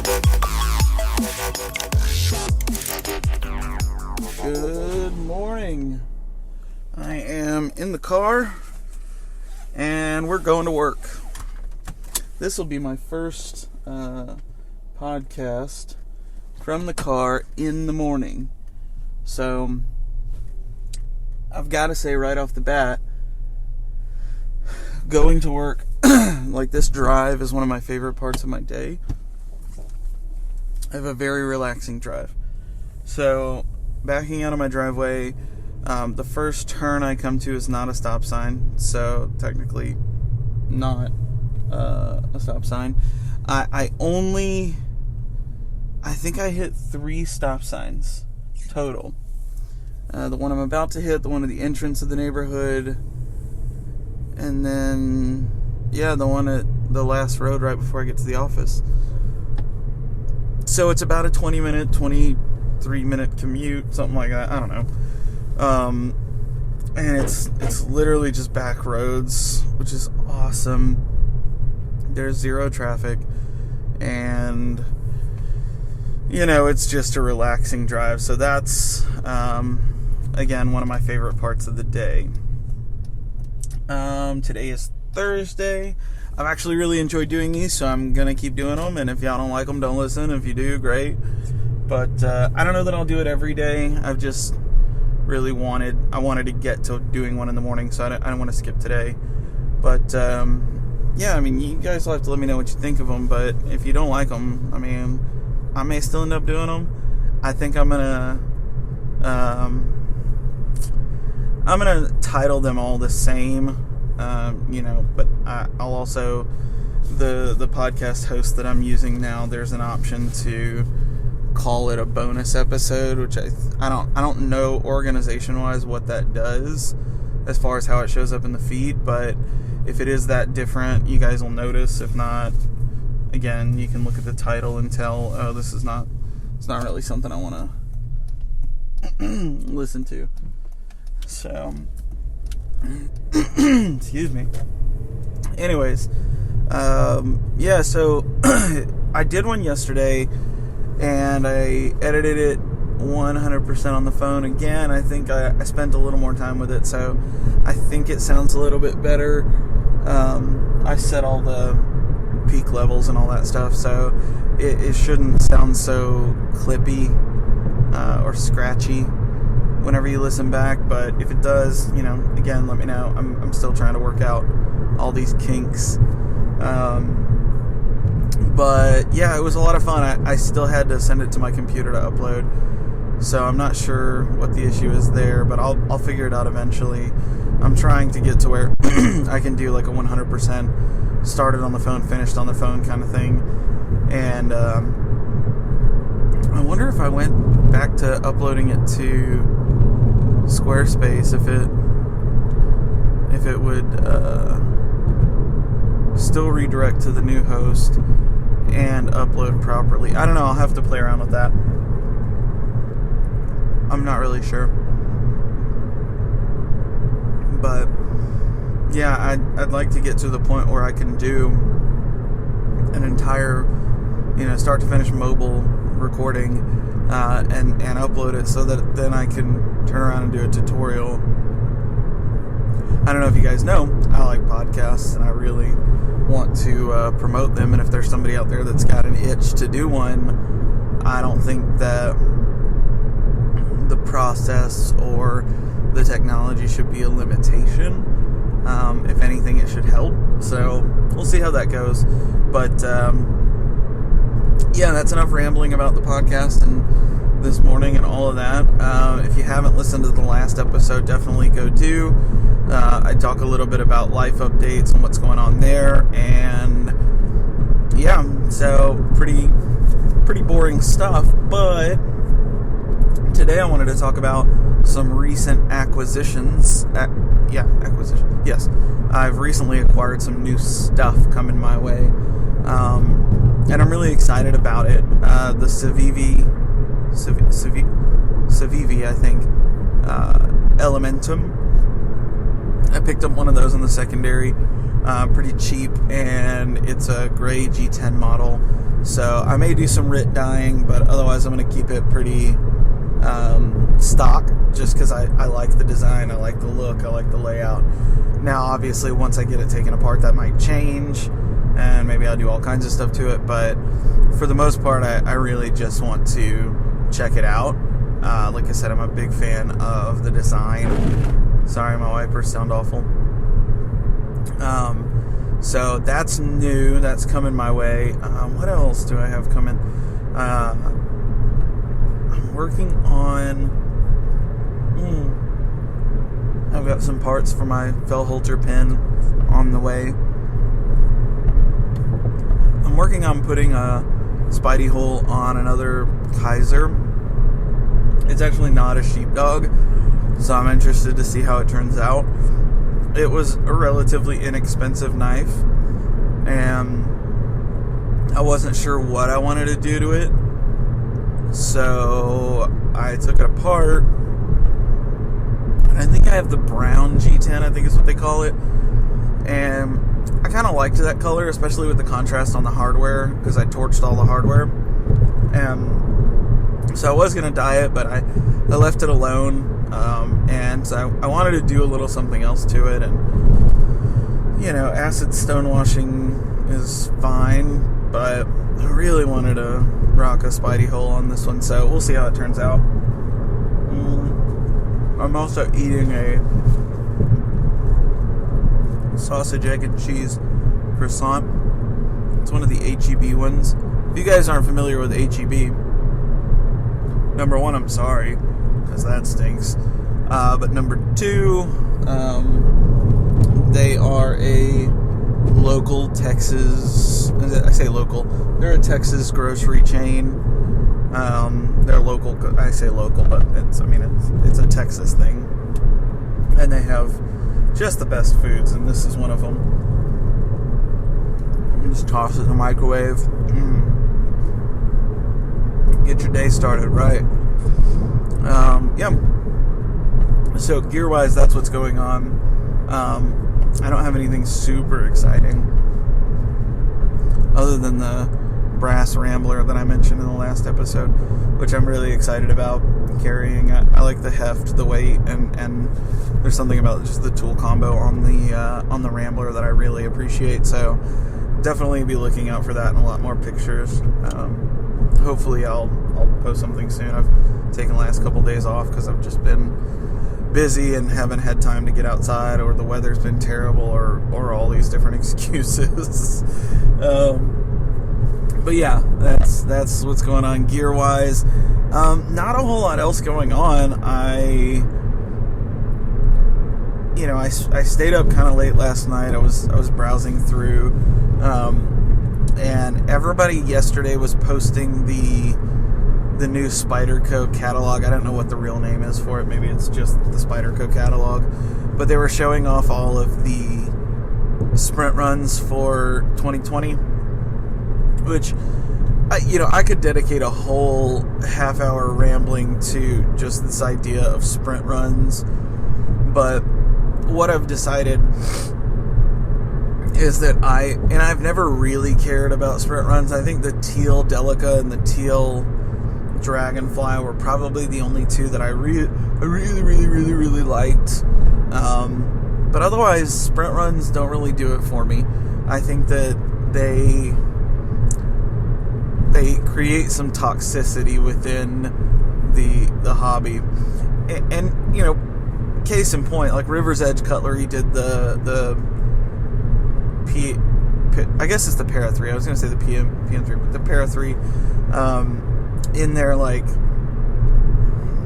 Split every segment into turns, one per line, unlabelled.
Good morning. I am in the car and we're going to work. This will be my first podcast from the car in the morning. So I've got to say right off the bat, going to work like this drive is one of my favorite parts of my day. I have a very relaxing drive. So backing out of my driveway, the first turn I come to is not a stop sign, so technically not a stop sign. I think I hit 3 stop signs total. The one I'm about to hit, the one at the entrance of the neighborhood, and then, the one at the last road right before I get to the office. So it's about a 23-minute commute, something like that, I don't know. And it's literally just back roads, which is awesome. There's zero traffic, and it's just a relaxing drive. So that's again one of my favorite parts of the day. Today is Thursday. I've actually really enjoyed doing these, so I'm gonna keep doing them. And if y'all don't like them, don't listen. If you do, great. But I don't know that I'll do it every day. I've just really wanted to get to doing one in the morning, so I don't want to skip today. But you guys will have to let me know what you think of them. But if you don't like them, I may still end up doing them. I think I'm gonna title them all the same, but I'll also, the podcast host that I'm using now, there's an option to call it a bonus episode, which I don't know organization wise what that does as far as how it shows up in the feed, but if it is that different, you guys will notice. If not, again, you can look at the title and tell, oh, it's not really something I want to listen to. So excuse me. Anyways, so I did one yesterday and I edited it 100% on the phone. Again, I think I spent a little more time with it, so I think it sounds a little bit better. I set all the peak levels and all that stuff, so it shouldn't sound so clippy or scratchy whenever you listen back. But if it does, again, let me know. I'm still trying to work out all these kinks. But yeah, it was a lot of fun. I still had to send it to my computer to upload, so I'm not sure what the issue is there, but I'll figure it out eventually. I'm trying to get to where I can do like a 100% started on the phone, finished on the phone kind of thing. And I wonder if I went back to uploading it to Squarespace, if it would still redirect to the new host and upload properly. I don't know, I'll have to play around with that. I'm not really sure. But yeah, I'd like to get to the point where I can do an entire, start to finish mobile recording and upload it, so that then I can turn around and do a tutorial. I don't know if you guys know, I like podcasts and I really want to promote them, and if there's somebody out there that's got an itch to do one, I don't think that the process or the technology should be a limitation. If anything, it should help. So we'll see how that goes. But that's enough rambling about the podcast and this morning and all of that. If you haven't listened to the last episode, definitely go do. I talk a little bit about life updates and what's going on there, and so pretty boring stuff. But today I wanted to talk about some recent acquisitions. Acquisition. Yes, I've recently acquired some new stuff coming my way, and I'm really excited about it. The Civivi, I think, Elementum. I picked up one of those in the secondary, pretty cheap, and it's a gray G10 model. So I may do some RIT dyeing, but otherwise I'm going to keep it pretty stock, just because I like the design, I like the look, I like the layout. Now, obviously, once I get it taken apart, that might change, and maybe I'll do all kinds of stuff to it, but for the most part, I really just want to check it out. Like I said, I'm a big fan of the design. Sorry, my wipers sound awful. So that's new, that's coming my way. What else do I have coming? I'm working on... I've got some parts for my Fellholter pen on the way. I'm working on putting a Spidey hole on another Kaiser. It's actually not a sheepdog, so I'm interested to see how it turns out. It was a relatively inexpensive knife, and I wasn't sure what I wanted to do to it, so I took it apart. I think I have the brown G10, I think is what they call it, and I kind of liked that color, especially with the contrast on the hardware, because I torched all the hardware, and so I was going to dye it, but I left it alone, and so I wanted to do a little something else to it, and, acid stonewashing is fine, but I really wanted to rock a Spidey hole on this one, so we'll see how it turns out. I'm also eating a sausage, egg, and cheese croissant. It's one of the H-E-B ones. If you guys aren't familiar with H-E-B, number one, I'm sorry, because that stinks. But number two, they are a local Texas, I say local, they're a Texas grocery chain. They're local, I say local, but it's a Texas thing. And they have just the best foods, and this is one of them. You just toss it in the microwave. Get your day started right. So gear-wise, that's what's going on. I don't have anything super exciting other than the brass Rambler that I mentioned in the last episode, which I'm really excited about carrying. I like the heft, the weight, and there's something about just the tool combo on the Rambler that I really appreciate. So definitely be looking out for that and a lot more pictures. Hopefully I'll post something soon. I've taken the last couple days off because I've just been busy and haven't had time to get outside, or the weather's been terrible, or all these different excuses. But yeah, that's what's going on gear-wise. Not a whole lot else going on. I stayed up kind of late last night. I was browsing through, and everybody yesterday was posting the new Spyderco catalog. I don't know what the real name is for it. Maybe it's just the Spyderco catalog. But they were showing off all of the sprint runs for 2020, which, I could dedicate a whole half-hour rambling to just this idea of sprint runs. But what I've decided is that I've never really cared about sprint runs. I think the teal Delica and the teal Dragonfly were probably the only two that I really liked. But otherwise, sprint runs don't really do it for me. I think that they create some toxicity within the hobby. And case in point, like River's Edge Cutlery did I guess it's the Para 3. I was going to say the PM3, but the Para 3 in their like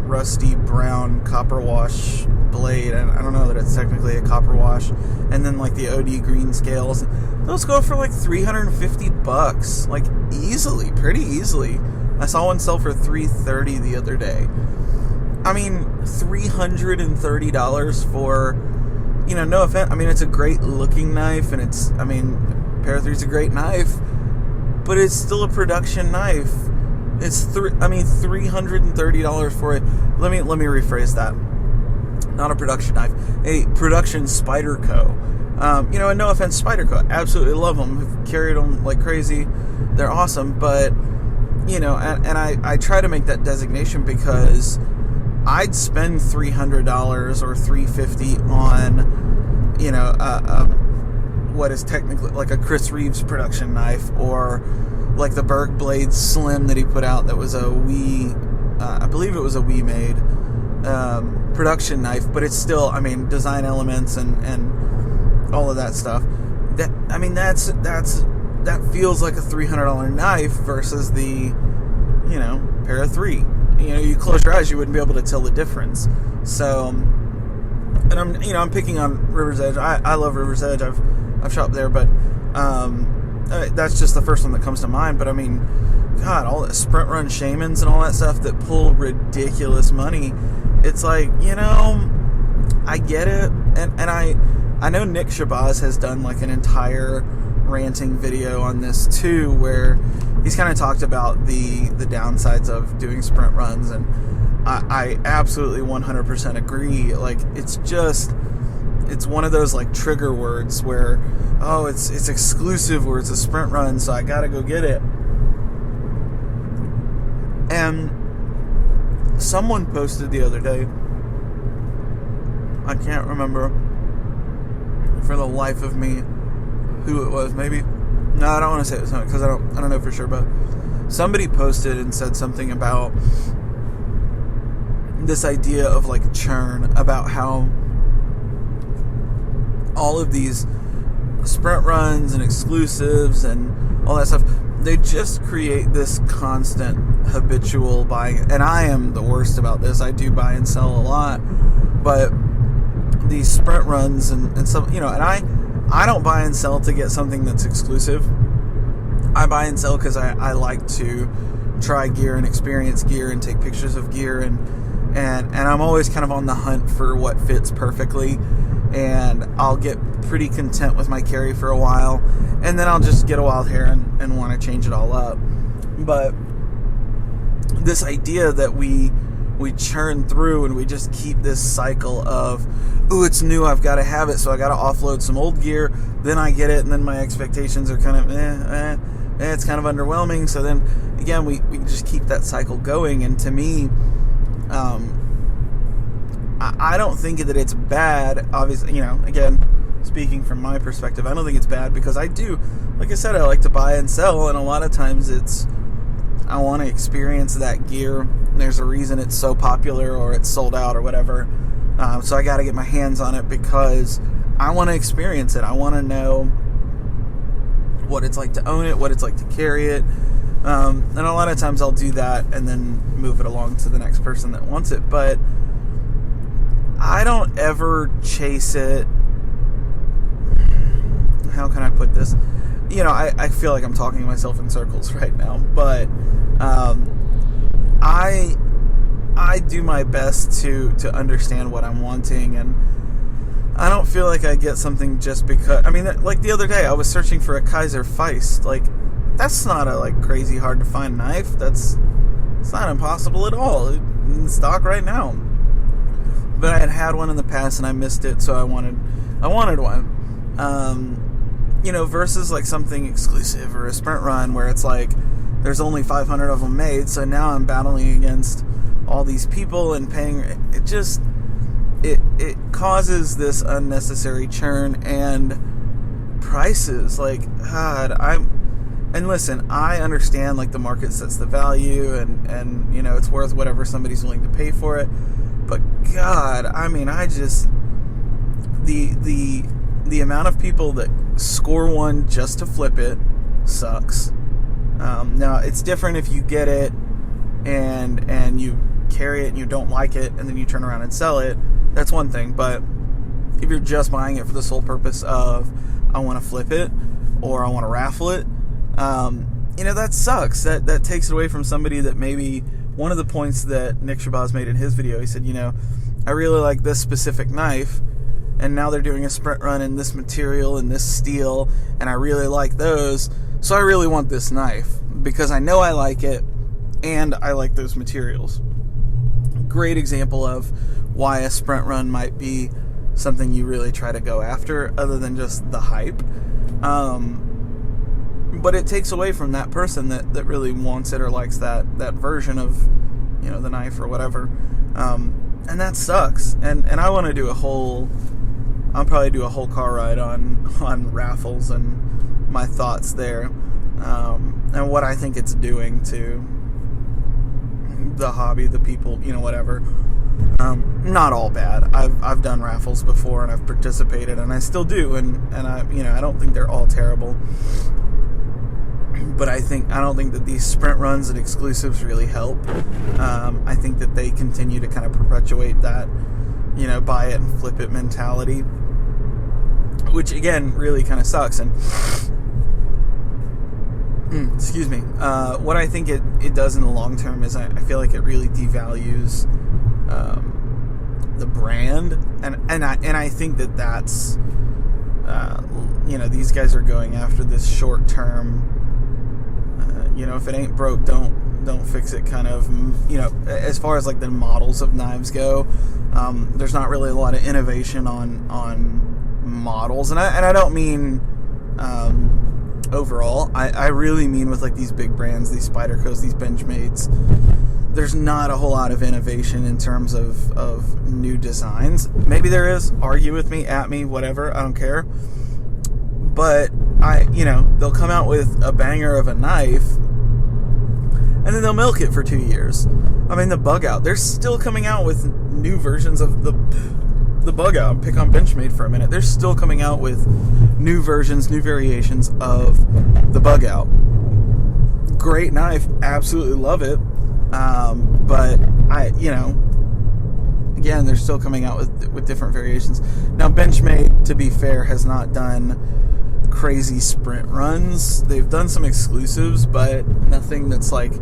rusty brown copper wash blade, and I don't know that it's technically a copper wash, and then like the OD green scales, those go for like $350, like pretty easily. I saw one sell for $330 the other day. I mean, $330 for, no offense, it's a great looking knife, and Para 3's a great knife, but it's still a production knife. It's $330 for it. Let me rephrase that. Not a production knife, a production Spyderco. And no offense, Spyderco, absolutely love them. I've carried them like crazy. They're awesome, but and I try to make that designation because I'd spend $300 or $350 on, what is technically like a Chris Reeves production knife, or like the Berg Blade Slim that he put out that was a Wii, I believe it was a Wii made production knife, but it's still, design elements and all of that stuff. That feels like a $300 knife versus the, pair of three. You close your eyes, you wouldn't be able to tell the difference. So, and I'm picking on River's Edge. I love River's Edge. I've shopped there, but that's just the first one that comes to mind. But God, all the Sprint Run Shamans and all that stuff that pull ridiculous money. It's like, I get it, and I know Nick Shabazz has done like an entire ranting video on this too, where he's kind of talked about the downsides of doing sprint runs, and I absolutely 100% agree. Like, it's one of those like trigger words where, oh, it's exclusive, or it's a sprint run, so I gotta go get it. And someone posted the other day, I can't remember for the life of me who it was. Maybe, no, I don't want to say it was something because I don't know for sure, but somebody posted and said something about this idea of like churn, about how all of these sprint runs and exclusives and all that stuff, they just create this constant habitual buying. And I am the worst about this. I do buy and sell a lot, but these sprint runs and some, and I don't buy and sell to get something that's exclusive. I buy and sell because I like to try gear and experience gear and take pictures of gear, and I'm always kind of on the hunt for what fits perfectly, and I'll get pretty content with my carry for a while, and then I'll just get a wild hair and want to change it all up. But this idea that we churn through and we just keep this cycle of, ooh, it's new, I've got to have it, so I got to offload some old gear, then I get it, and then my expectations are kind of it's kind of underwhelming. So then again, we just keep that cycle going. And to me, I don't think that it's bad. Obviously, again, speaking from my perspective, I don't think it's bad, because I do, like I said, I like to buy and sell, and a lot of times I want to experience that gear. There's a reason it's so popular, or it's sold out, or whatever. So I got to get my hands on it because I want to experience it. I want to know what it's like to own it, what it's like to carry it. And a lot of times I'll do that and then move it along to the next person that wants it. But I don't ever chase it. How can I put this? I feel like I'm talking to myself in circles right now, but I do my best to understand what I'm wanting, and I don't feel like I get something just because. Like the other day, I was searching for a Kaiser Feist. Like, that's not a crazy hard to find knife. It's not impossible at all. It's in stock right now. But I had one in the past and I missed it, so I wanted one. Versus like something exclusive or a sprint run where it's like there's only 500 of them made, so now I'm battling against all these people and paying. It causes this unnecessary churn and prices. Like, God, and listen, I understand like the market sets the value and it's worth whatever somebody's willing to pay for it. But God, the amount of people that score one just to flip it sucks. Now it's different if you get it and you carry it and you don't like it and then you turn around and sell it. That's one thing. But if you're just buying it for the sole purpose of, I want to flip it or I want to raffle it, that sucks. That takes it away from somebody that maybe. One of the points that Nick Shabazz made in his video, he said, I really like this specific knife, and now they're doing a sprint run in this material and this steel, and I really like those, so I really want this knife because I know I like it and I like those materials. Great example of why a sprint run might be something you really try to go after, other than just the hype. But it takes away from that person that really wants it or likes that version of, the knife or whatever. And that sucks. And I want to do I'll probably do a whole car ride on raffles and my thoughts there. And what I think it's doing to the hobby, the people, whatever. Not all bad. I've done raffles before and I've participated, and I still do, and I don't think they're all terrible. But I don't think that these sprint runs and exclusives really help. I think that they continue to kind of perpetuate that, buy it and flip it mentality, which again really kind of sucks. And excuse me. What I think it does in the long term is I feel like it really devalues the brand, and I think that's these guys are going after this short term. If it ain't broke, don't fix it kind of, as far as like the models of knives go, there's not really a lot of innovation on models, and I don't mean overall. I really mean with like these big brands, these Spydercos, these Benchmates. There's not a whole lot of innovation in terms of new designs. Maybe there is. Argue with me, at me, whatever. I don't care. But they'll come out with a banger of a knife, and then they'll milk it for 2 years. I mean, the Bug Out. They're still coming out with new versions of the Bug Out. Pick on Benchmade for a minute. They're still coming out with new versions, new variations of the Bug Out. Great knife. Absolutely love it. But again, they're still coming out with different variations. Now, Benchmade, to be fair, has not done crazy sprint runs. They've done some exclusives, but nothing that's like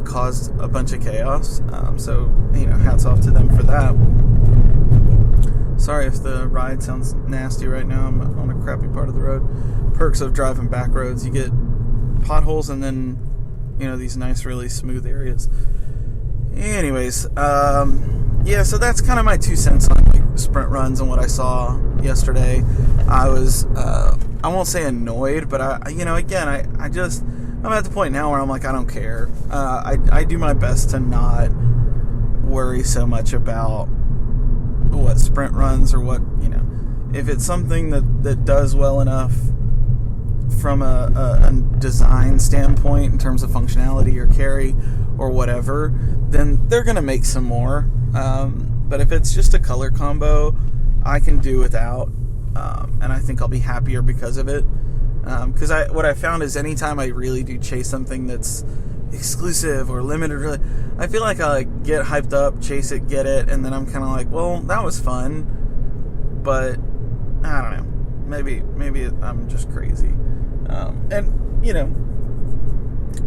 caused a bunch of chaos. So hats off to them for that. Sorry if the ride sounds nasty right now. I'm on a crappy part of the road. Perks of driving back roads: you get potholes and then these nice, really smooth areas. Anyways, so that's kind of my 2 cents on like sprint runs and what I saw yesterday. I was, I won't say annoyed, but I'm at the point now where I'm like, I don't care. I do my best to not worry so much about what sprint runs or what, if it's something that does well enough from a design standpoint in terms of functionality or carry or whatever, then they're going to make some more. But if it's just a color combo, I can do without, and I think I'll be happier because of it. Because what I found is anytime I really do chase something that's exclusive or limited, I feel like I get hyped up, chase it, get it, and then I'm kind of like, well, that was fun, but I don't know. Maybe I'm just crazy.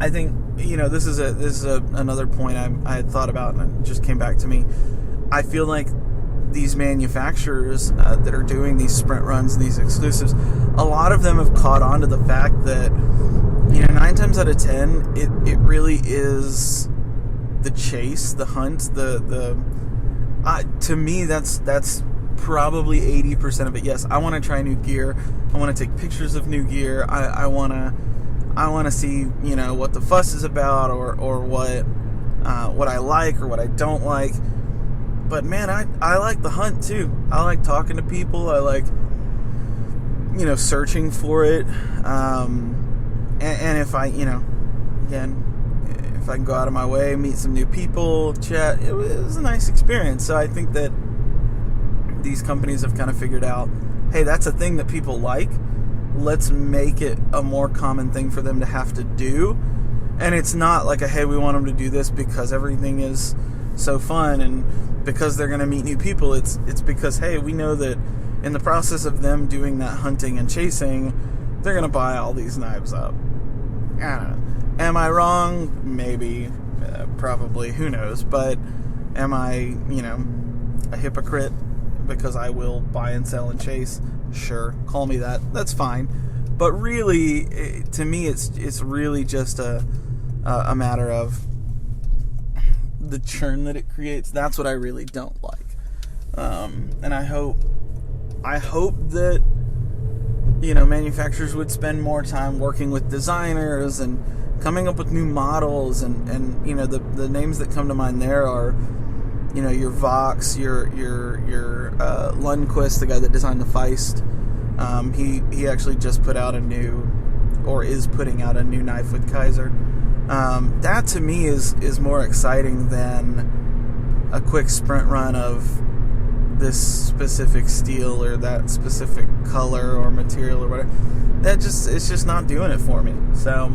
I think this is another point I had thought about, and it just came back to me. I feel like these manufacturers that are doing these sprint runs and these exclusives, a lot of them have caught on to the fact that 9 times out of 10 it really is the chase, the hunt, to me that's probably 80% of it. Yes, I want to try new gear. I want to take pictures of new gear. I want to see what the fuss is about, or what I like or what I don't like. But man, I like the hunt too. I like talking to people. I like searching for it. And if I if I can go out of my way, meet some new people, chat, it was a nice experience. So I think that these companies have kind of figured out, hey, that's a thing that people like. Let's make it a more common thing for them to have to do. And it's not like hey, we want them to do this because everything is so fun and because they're going to meet new people. It's because, hey, we know that in the process of them doing that hunting and chasing, they're going to buy all these knives up. I don't know. Am I wrong? Maybe. Probably. Who knows? But am I, a hypocrite because I will buy and sell and chase? Sure. Call me that. That's fine. But really, to me, it's really just a matter of the churn that it creates. That's what I really don't like. And I hope that, you know, manufacturers would spend more time working with designers and coming up with new models, and you know, the names that come to mind there are, you know, your Vox, your Lundquist, the guy that designed the Feist. He actually just put out is putting out a new knife with Kaiser. That to me is more exciting than a quick sprint run of this specific steel or that specific color or material or whatever. It's just not doing it for me. So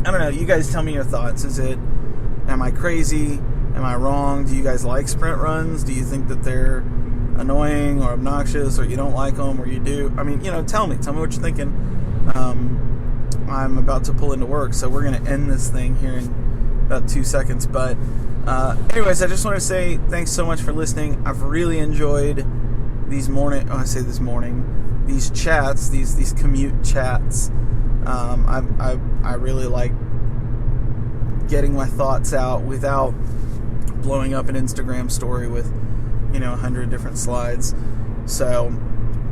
I don't know. You guys tell me your thoughts. Am I crazy? Am I wrong? Do you guys like sprint runs? Do you think that they're annoying or obnoxious, or you don't like them, or you do? I mean, you know, tell me what you're thinking. I'm about to pull into work, so we're going to end this thing here in about 2 seconds. But anyways, I just want to say thanks so much for listening. I've really enjoyed these chats, these commute chats. I really like getting my thoughts out without blowing up an Instagram story with, you know, 100 different slides. So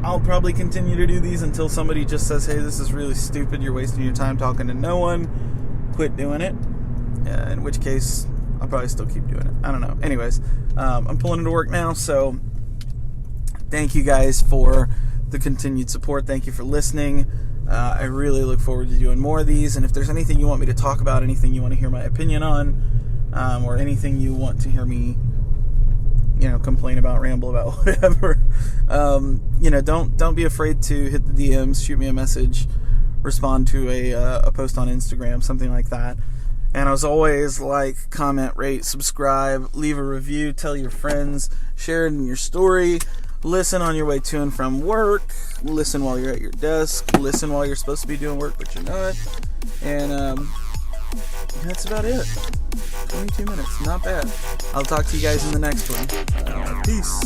I'll probably continue to do these until somebody just says, hey, this is really stupid, you're wasting your time talking to no one, quit doing it. In which case I'll probably still keep doing it. I don't know. Anyways, I'm pulling into work now, so thank you guys for the continued support. Thank you for listening. I really look forward to doing more of these, and if there's anything you want me to talk about, anything you want to hear my opinion on, or anything you want to hear me, you know, complain about, ramble about, whatever, you know, don't be afraid to hit the DMs, shoot me a message, respond to a post on Instagram, something like that. And as always, like, comment, rate, subscribe, leave a review, tell your friends, share it in your story, listen on your way to and from work, listen while you're at your desk, listen while you're supposed to be doing work but you're not, and that's about it. 22 minutes, not bad. I'll talk to you guys in the next one. Peace.